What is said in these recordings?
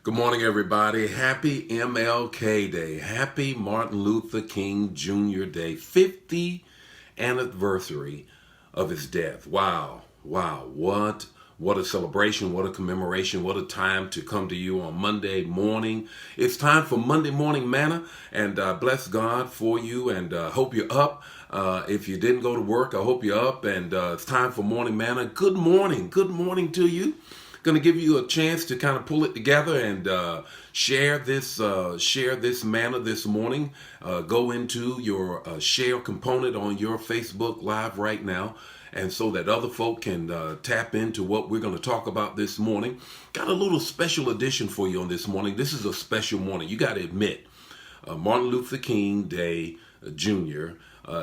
Good morning, everybody. Happy MLK Day. Happy Martin Luther King Jr. Day. 50th anniversary of his death. Wow. What a celebration. What a commemoration. What a time to come to you on Monday morning. It's time for Monday Morning Manna, and bless God for you, and hope you're up. If you didn't go to work, I hope you're up, and it's time for Morning Manna. Good morning. Good morning to you. Going to give you a chance to kind of pull it together and share this manna this morning. Go into your share component on your Facebook Live right now, and so that other folk can tap into what we're going to talk about this morning. Got a little special edition for you on this morning. This is a special morning. You got to admit, Martin Luther King Day Jr.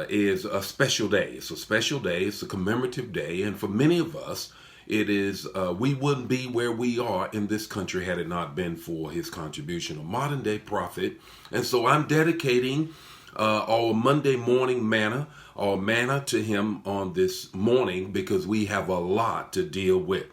Is a special day. It's a special day. It's a commemorative day, and for many of us, it is, we wouldn't be where we are in this country had it not been for his contribution, a modern day prophet. And so I'm dedicating our Monday morning manna, our manna to him on this morning, because we have a lot to deal with.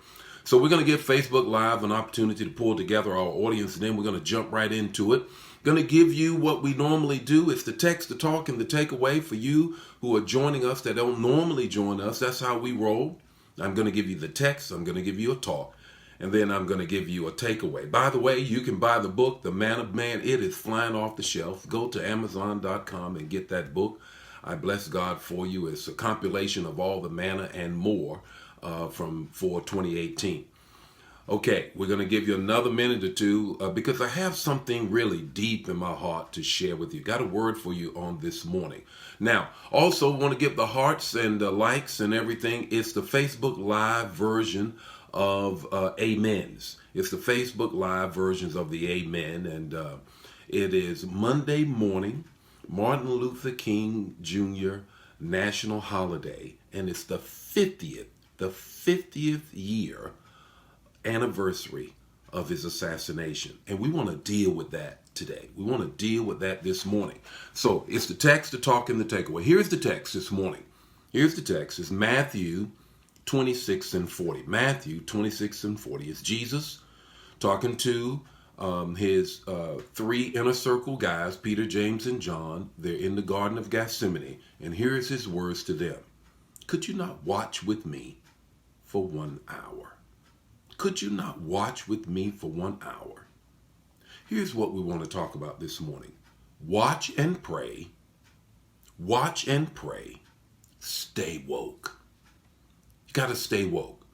So we're going to give Facebook Live an opportunity to pull together our audience, and then we're going to jump right into it. Going to give you what we normally do. It's the text, the talk, and the takeaway for you who are joining us that don't normally join us. That's how we roll. I'm going to give you the text, I'm going to give you a talk, and then I'm going to give you a takeaway. By the way, you can buy the book, The Man of Man. It is flying off the shelf. Go to Amazon.com and get that book. I bless God for you. It's a compilation of all the manna and more for 2018. Okay, we're going to give you another minute or two because I have something really deep in my heart to share with you. Got a word for you on this morning. Now, also want to give the hearts and the likes and everything. It's the Facebook Live version of Amens. It's the Facebook Live versions of the Amen. And it is Monday morning, Martin Luther King Jr. National Holiday. And it's the 50th year anniversary of his assassination, and we want to deal with that today. We want to deal with that this morning. So it's the text, the talk, and the takeaway. Here's the text this morning. Here's the text. It's Matthew 26 and 40. Matthew 26 and 40. It's Jesus talking to his three inner circle guys, Peter, James, and John. They're in the Garden of Gethsemane, and here's his words to them. Could you not watch with me for 1 hour? Could you not watch with me for 1 hour? Here's what we want to talk about this morning. Watch and pray. Watch and pray. Stay woke. You got to stay woke.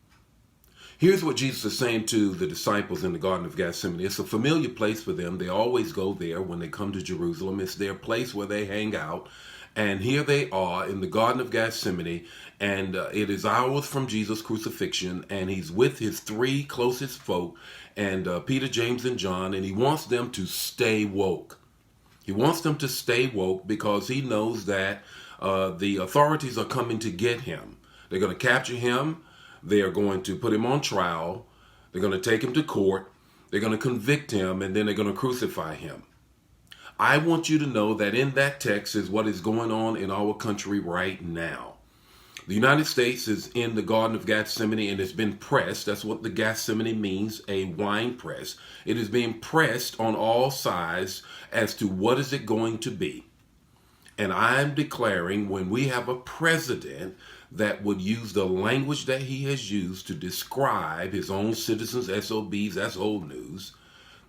Here's what Jesus is saying to the disciples in the Garden of Gethsemane. It's a familiar place for them. They always go there when they come to Jerusalem. It's their place where they hang out. And here they are in the Garden of Gethsemane, and it is hours from Jesus' crucifixion, and he's with his three closest folk, and Peter, James, and John, and he wants them to stay woke. He wants them to stay woke because he knows that the authorities are coming to get him. They're going to capture him. They are going to put him on trial. They're going to take him to court. They're going to convict him, and then they're going to crucify him. I want you to know that in that text is what is going on in our country right now. The United States is in the Garden of Gethsemane and it's been pressed. That's what the Gethsemane means, a wine press. It is being pressed on all sides as to what is it going to be. And I'm declaring when we have a president that would use the language that he has used to describe his own citizens, SOBs, that's old news.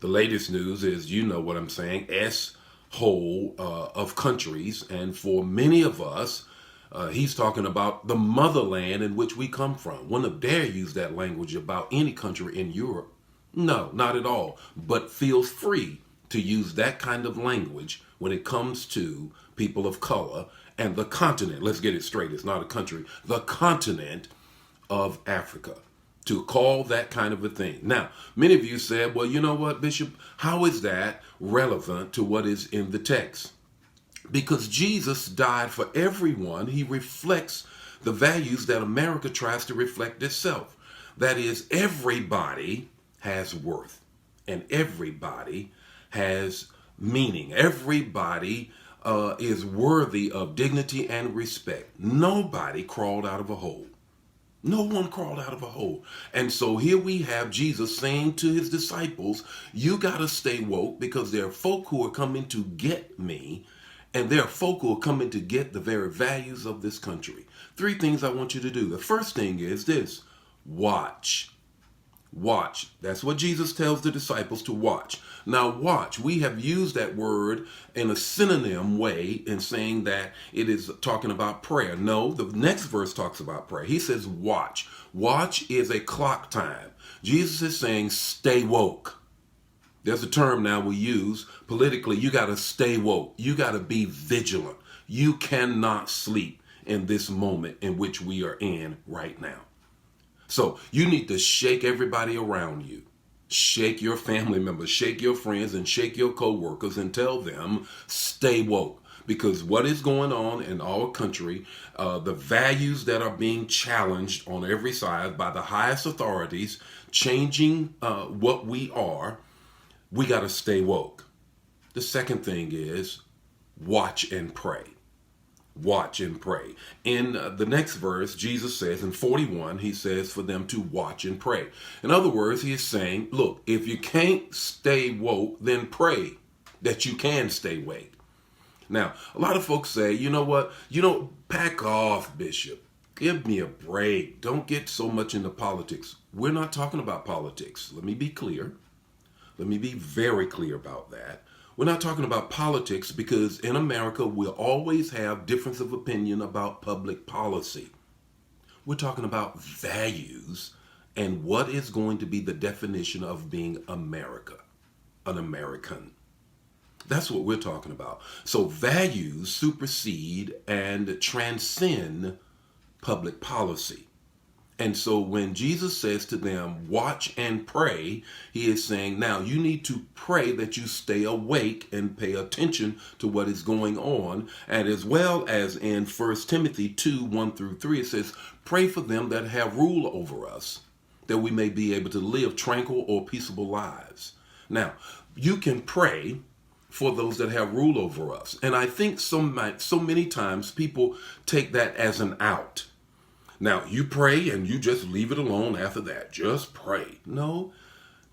The latest news is, you know what I'm saying, whole of countries, and for many of us, he's talking about the motherland in which we come from. Wouldn't have dare use that language about any country in Europe. No, not at all. But feels free to use that kind of language when it comes to people of color and the continent. Let's get it straight. It's not a country. The continent of Africa. To call that kind of a thing. Now, many of you said, well, you know what, Bishop, how is that relevant to what is in the text? Because Jesus died for everyone. He reflects the values that America tries to reflect itself. That is, everybody has worth and everybody has meaning. Everybody is worthy of dignity and respect. Nobody crawled out of a hole. No one crawled out of a hole. And so here we have Jesus saying to his disciples, you got to stay woke because there are folk who are coming to get me, and there are folk who are coming to get the very values of this country. Three things I want you to do. The first thing is this: watch. Watch. That's what Jesus tells the disciples to watch. Now, watch. We have used that word in a synonym way in saying that it is talking about prayer. No, the next verse talks about prayer. He says watch. Watch is a clock time. Jesus is saying stay woke. There's a term now we use politically. You got to stay woke. You got to be vigilant. You cannot sleep in this moment in which we are in right now. So you need to shake everybody around you. Shake your family members, shake your friends, and shake your co-workers and tell them, stay woke. Because what is going on in our country, the values that are being challenged on every side by the highest authorities, changing what we are, we got to stay woke. The second thing is watch and pray. Watch and pray. In the next verse, Jesus says in 41, he says for them to watch and pray. In other words, he is saying, look, if you can't stay woke, then pray that you can stay awake. Now, a lot of folks say, you know what? Back off, Bishop. Give me a break. Don't get so much into politics. We're not talking about politics. Let me be clear. Let me be very clear about that. We're not talking about politics because in America, we'll always have difference of opinion about public policy. We're talking about values and what is going to be the definition of being America, an American. That's what we're talking about. So values supersede and transcend public policy. And so when Jesus says to them, watch and pray, he is saying, now you need to pray that you stay awake and pay attention to what is going on. And as well as in 1 Timothy 2, 1 through 3, it says, pray for them that have rule over us, that we may be able to live tranquil or peaceable lives. Now, you can pray for those that have rule over us. And I think so many times people take that as an out. Now, you pray and you just leave it alone after that. Just pray. No,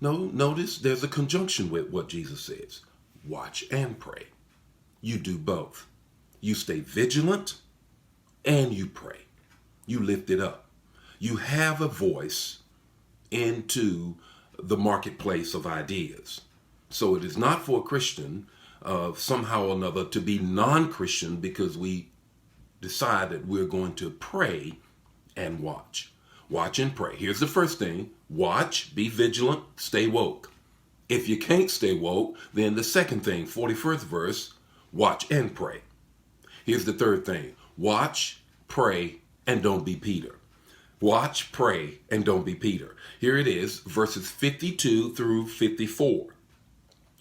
notice there's a conjunction with what Jesus says. Watch and pray. You do both. You stay vigilant and you pray. You lift it up. You have a voice into the marketplace of ideas. So it is not for a Christian somehow or another to be non-Christian because we decide that we're going to pray and watch. Watch and pray. Here's the first thing. Watch, be vigilant, stay woke. If you can't stay woke, then the second thing, 41st verse, watch and pray. Here's the third thing. Watch, pray, and don't be Peter. Watch, pray, and don't be Peter. Here it is, verses 52 through 54.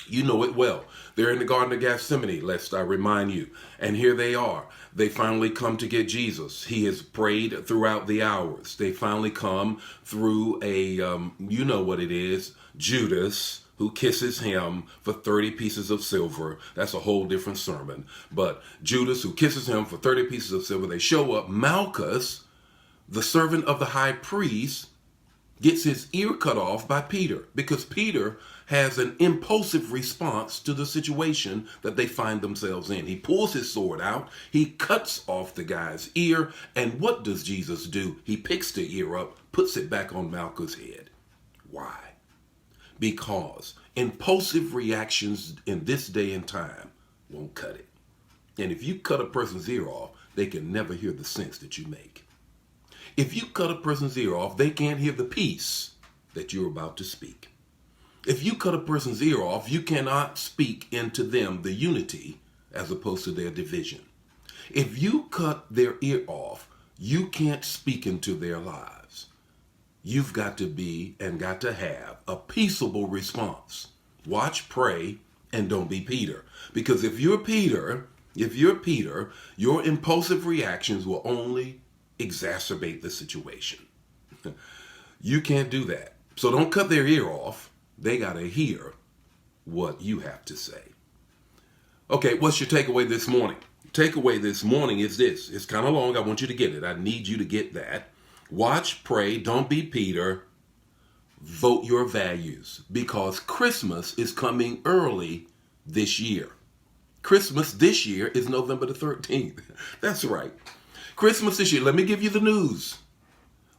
You know it well. They're in the Garden of Gethsemane, lest I remind you. And here they are. They finally come to get Jesus. He has prayed throughout the hours. They finally come through you know what it is, Judas, who kisses him for 30 pieces of silver. That's a whole different sermon. But Judas, who kisses him for 30 pieces of silver, they show up. Malchus, the servant of the high priest, gets his ear cut off by Peter because Peter has an impulsive response to the situation that they find themselves in. He pulls his sword out, he cuts off the guy's ear, and what does Jesus do? He picks the ear up, puts it back on Malchus' head. Why? Because impulsive reactions in this day and time won't cut it. And if you cut a person's ear off, they can never hear the sense that you make. If you cut a person's ear off, they can't hear the peace that you're about to speak. If you cut a person's ear off, you cannot speak into them the unity as opposed to their division. If you cut their ear off, you can't speak into their lives. You've got to be and got to have a peaceable response. Watch, pray, and don't be Peter. Because if you're Peter, your impulsive reactions will only exacerbate the situation. You can't do that. So don't cut their ear off. They got to hear what you have to say. Okay, what's your takeaway this morning? Takeaway this morning is this. It's kind of long. I want you to get it. I need you to get that. Watch, pray, don't be Peter. Vote your values because Christmas is coming early this year. Christmas this year is November the 13th. That's right. Christmas this year. Let me give you the news.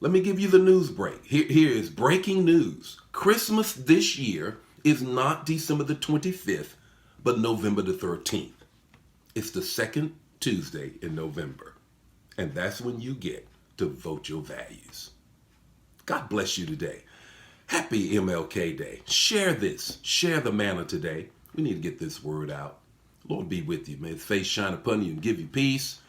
Let me give you the news break. Here is breaking news. Christmas this year is not December the 25th, but November the 13th. It's the second Tuesday in November. And that's when you get to vote your values. God bless you today. Happy MLK Day. Share this. Share the manna today. We need to get this word out. Lord be with you. May his face shine upon you and give you peace.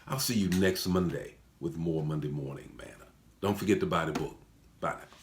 I'll see you next Monday with more Monday Morning Manna. Don't forget to buy the book. Bye now.